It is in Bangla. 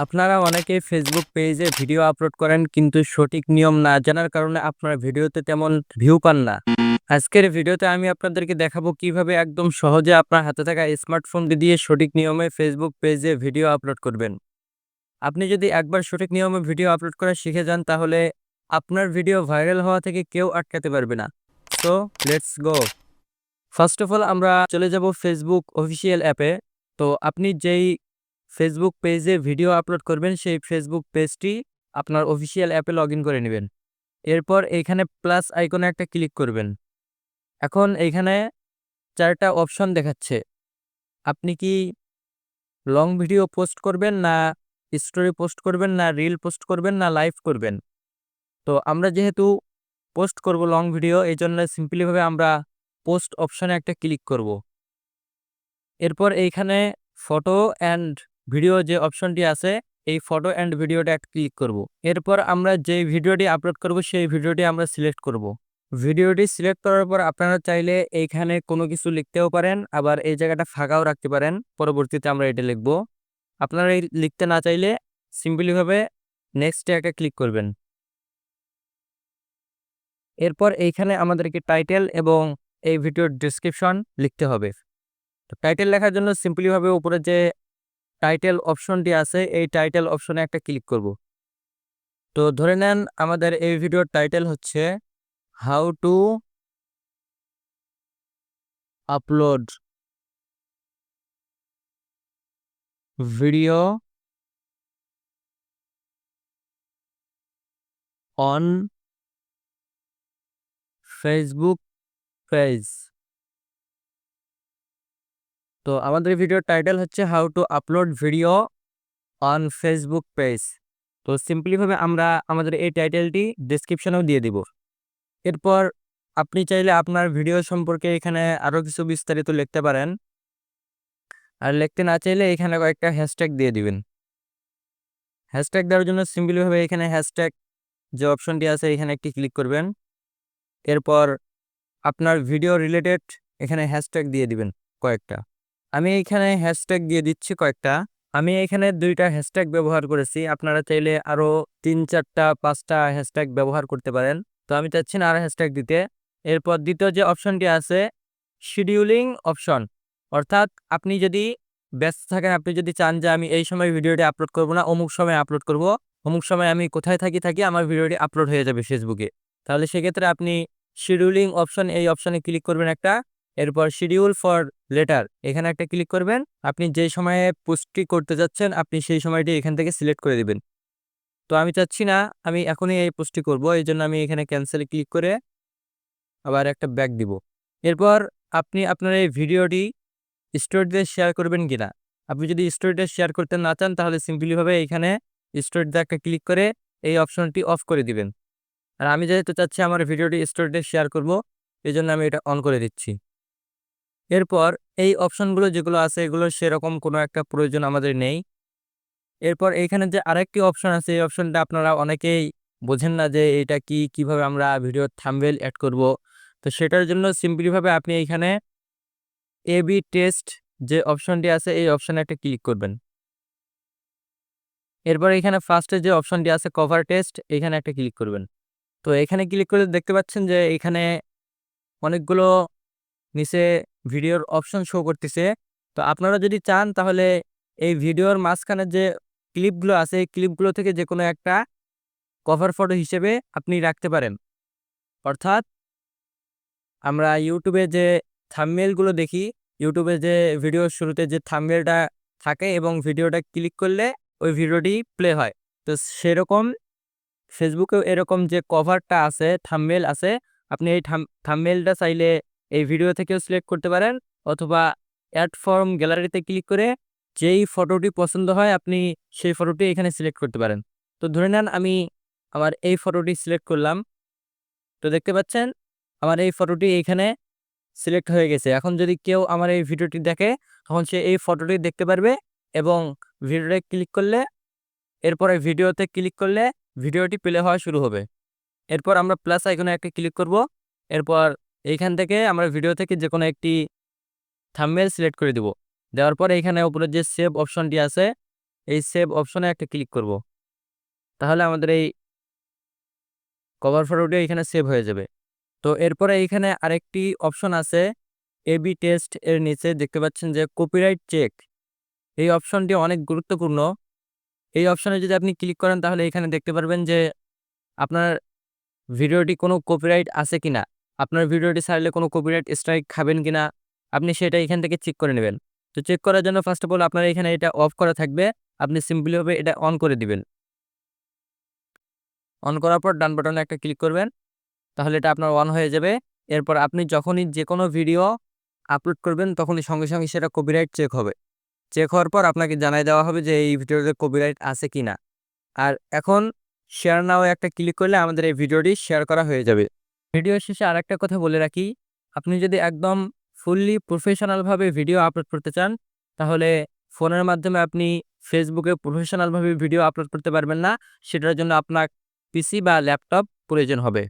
আপনারা অনেকেই ফেসবুক পেজে ভিডিও আপলোড করেন কিন্তু সঠিক নিয়ম না জানার কারণে আপনার ভিডিওতে তেমন ভিউ পান না। আজকের ভিডিওতে আমি আপনাদেরকে দেখাবো কিভাবে একদম সহজে আপনার হাতে থাকা স্মার্টফোন দিয়ে সঠিক নিয়মে ফেসবুক পেজে ভিডিও আপলোড করবেন। আপনি যদি একবার সঠিক নিয়মে ভিডিও আপলোড করা শিখে যান তাহলে আপনার ভিডিও ভাইরাল হওয়া থেকে কেউ আটকাতে পারবে না। So let's go. First of all আমরা চলে যাব ফেসবুক অফিসিয়াল অ্যাপে। তো আপনি যেই ফেসবুক পেজে ভিডিও আপলোড করবেন সেই ফেসবুক পেজটি আপনার অফিসিয়াল অ্যাপে লগইন করে নেবেন। এরপর এইখানে প্লাস আইকনে একটা ক্লিক করবেন। এখন এইখানে ৪টা অপশন দেখাচ্ছে। আপনি কি লং ভিডিও পোস্ট করবেন, না স্টোরি পোস্ট করবেন, না রিল পোস্ট করবেন, না লাইভ করবেন? তো আমরা যেহেতু পোস্ট করব লং ভিডিও, এইজন্য সিম্পলিভাবে আমরা পোস্ট অপশনে একটা ক্লিক করব। এরপর এইখানে ফটো অ্যান্ড ভিডিও যে অপশনটি আছে, এই ফটো অ্যান্ড ভিডিওটা একটা ক্লিক করব। এরপর আমরা যেই ভিডিওটি আপলোড করব সেই ভিডিওটি আমরা সিলেক্ট করব। ভিডিওটি সিলেক্ট করার পর আপনারা চাইলে এইখানে কোনো কিছু লিখতেও পারেন, আবার এই জায়গাটা ফাঁকাও রাখতে পারেন। পরবর্তীতে আমরা এটা লিখব। আপনারা এই লিখতে না চাইলে সিম্পলিভাবে নেক্সটে একটা ক্লিক করবেন। এরপর এইখানে আমাদেরকে টাইটেল এবং এই ভিডিওর ডেসক্রিপশন লিখতে হবে। তো টাইটেল লেখার জন্য সিম্পলিভাবে উপরে যে টাইটেল অপশনটি আছে এই টাইটেল অপশনে একটা ক্লিক করব। তো ধরে নেন আমাদের এই ভিডিওর টাইটেল হচ্ছে how to upload video on Facebook page. তো আমাদের ভিডিওর টাইটেল হচ্ছে how to upload video on Facebook page. তো সিম্পলিভাবে আমরা আমাদের এই টাইটেলটি ডেসক্রিপশনেও দিয়ে দিব। এরপর আপনি চাইলে আপনার ভিডিও সম্পর্কে এখানে আরও কিছু বিস্তারিত লিখতে পারেন, আর লিখতে না চাইলে এখানে কয়েকটা হ্যাশট্যাগ দিয়ে দিবেন। হ্যাশট্যাগ দেওয়ার জন্য সিম্পলিভাবে এখানে হ্যাশট্যাগ যে অপশনটি আছে এখানে একটি ক্লিক করবেন। এরপর আপনার ভিডিও রিলেটেড এখানে হ্যাশট্যাগ দিয়ে দিবেন কয়েকটা। আমি এখানে হ্যাশট্যাগ দিয়ে দিচ্ছি কয়েকটা। আমি এখানে 2টা হ্যাশট্যাগ ব্যবহার করেছি, আপনারা চাইলে আরও 3, 4টা 5টা হ্যাশট্যাগ ব্যবহার করতে পারেন। তো আমি চাচ্ছি না আরও হ্যাশট্যাগ দিতে। এরপর দ্বিতীয় যে অপশনটি আছে শিডিউলিং অপশন, অর্থাৎ আপনি যদি ব্যস্ত থাকেন, আপনি যদি চান যে আমি এই সময় ভিডিওটি আপলোড করব না, অমুক সময় আপলোড করব, অমুক সময় আমি কোথায় থাকি আমার ভিডিওটি আপলোড হয়ে যাবে ফেসবুকে, তাহলে সেক্ষেত্রে আপনি শিডিউলিং অপশন এই অপশনে ক্লিক করবেন একটা। এরপর শিডিউল ফর লেটার এখানে একটা ক্লিক করবেন। আপনি যেই সময়ে পোস্টটি করতে যাচ্ছেন আপনি সেই সময়টি এখান থেকে সিলেক্ট করে দিবেন। তো আমি চাচ্ছি না আমি এখনই এই পোস্টটি করব, এই জন্য আমি এখানে ক্যান্সেলে ক্লিক করে আবার একটা ব্যাক দিব। এরপর আপনি আপনার এই ভিডিওটি স্টোরিতে শেয়ার করবেন কিনা। আপনি যদি স্টোরিতে শেয়ার করতে না চান তাহলে সিম্পলিভাবে এইখানে স্টোরিতে একটা ক্লিক করে এই অপশনটি অফ করে দিবেন। আর আমি যেহেতু চাচ্ছি আমার ভিডিওটি স্টোরিতে শেয়ার করব, এই জন্য আমি এটা অন করে দিচ্ছি। এরপর এই অপশনগুলো যেগুলো আছে এগুলোর সেরকম কোনো একটা প্রয়োজন আমাদের নেই। এরপর এইখানে যে আরেকটি অপশন আছে এই অপশনটা আপনারা অনেকেই বোঝেন না যে এটা কি, কিভাবে আমরা ভিডিওর থাম্বনেল এড করব। তো সেটার জন্য সিম্পলিভাবে আপনি এইখানে এবি টেস্ট যে অপশনটি আছে এই অপশনে একটা ক্লিক করবেন। এরপর এখানে ফার্স্টে যে অপশনটি আছে কভার টেস্ট এখানে একটা ক্লিক করবেন। তো এখানে ক্লিক করলে দেখতে পাচ্ছেন যে এখানে অনেকগুলো নিচে ভিডিওর অপশন শো করতেছে। তো আপনারা যদি চান তাহলে এই ভিডিওর মাঝখানে যে ক্লিপগুলো আছে এই ক্লিপগুলো থেকে যে কোনো একটা কভার ফটো হিসেবে আপনি রাখতে পারেন। অর্থাৎ আমরা ইউটিউবে যে থাম্বনেইলগুলো দেখি, ইউটিউবে যে ভিডিওর শুরুতে যে থাম্বনেইলটা থাকে এবং ভিডিওটা ক্লিক করলে ওই ভিডিওটি প্লে হয়। তো সেরকম ফেসবুকেও এরকম যে কভারটা আছে, থাম্বনেইল আছে, আপনি এই থাম্বনেইলটা চাইলে এই ভিডিও থেকেও সিলেক্ট করতে পারেন, অথবা অ্যাড ফ্রম গ্যালারিতে ক্লিক করে যেই ফটোটি পছন্দ হয় আপনি সেই ফটোটি এখানে সিলেক্ট করতে পারেন। তো ধরে নেন আমি আমার এই ফটোটি সিলেক্ট করলাম। তো দেখতে পাচ্ছেন আমার এই ফটোটি এইখানে সিলেক্ট হয়ে গেছে। এখন যদি কেউ আমার এই ভিডিওটি দেখে তখন সে এই ফটোটি দেখতে পারবে এবং ভিডিওতে ক্লিক করলে, এরপরে ভিডিওতে ক্লিক করলে ভিডিওটি প্লে হওয়া শুরু হবে। এরপর আমরা প্লাস আইকনে একটা ক্লিক করব। এরপর এইখান থেকে আমরা ভিডিও থেকে যেকোনো একটি থাম্বনেইল সিলেক্ট করে দেব। দেওয়ার পর এইখানে উপরে যে সেভ অপশনটি আছে এই সেভ অপশনে একটা ক্লিক করব। তাহলে আমাদের এই কভার ফটোটি এখানে সেভ হয়ে যাবে। তো এরপরে এইখানে আরেকটি অপশন আছে, এবি টেস্ট এর নিচে দেখতে পাচ্ছেন যে কপিরাইট চেক। এই অপশনটি অনেক গুরুত্বপূর্ণ। এই অপশনে যদি আপনি ক্লিক করেন তাহলে এখানে দেখতে পারবেন যে আপনার ভিডিওটি কোনো কপিরাইট আছে কিনা, আপনার ভিডিওটি ছাড়লে কোনো কপিরাইট স্ট্রাইক খাবেন কিনা, আপনি সেটা এখান থেকে চেক করে নেবেন। তো চেক করার জন্য ফার্স্ট অফ অল আপনার এখানে এটা অফ করা থাকবে, আপনি সিম্পলিভাবে এটা অন করে দিবেন। অন করার পর ডান বাটনে একটা ক্লিক করবেন, তাহলে এটা আপনার অন হয়ে যাবে। এরপর আপনি যখনই যে কোনো ভিডিও আপলোড করবেন তখনই সঙ্গে সঙ্গে সেটা কপিরাইট চেক হবে। চেক হওয়ার পর আপনাকে জানাই দেওয়া হবে যে এই ভিডিওতে কপিরাইট আছে কিনা। আর এখন শেয়ার নাও একটা ক্লিক করলে আমাদের এই ভিডিওটি শেয়ার করা হয়ে যাবে। ভিডিও শেষে আরেকটা কথা বলে রাখি, আপনি যদি একদম ফুললি প্রফেশনালভাবে ভিডিও আপলোড করতে চান তাহলে ফোনের মাধ্যমে আপনি ফেসবুকে প্রফেশনালভাবে ভিডিও আপলোড করতে পারবেন না। সেটার জন্য আপনার পিসি বা ল্যাপটপ প্রয়োজন হবে।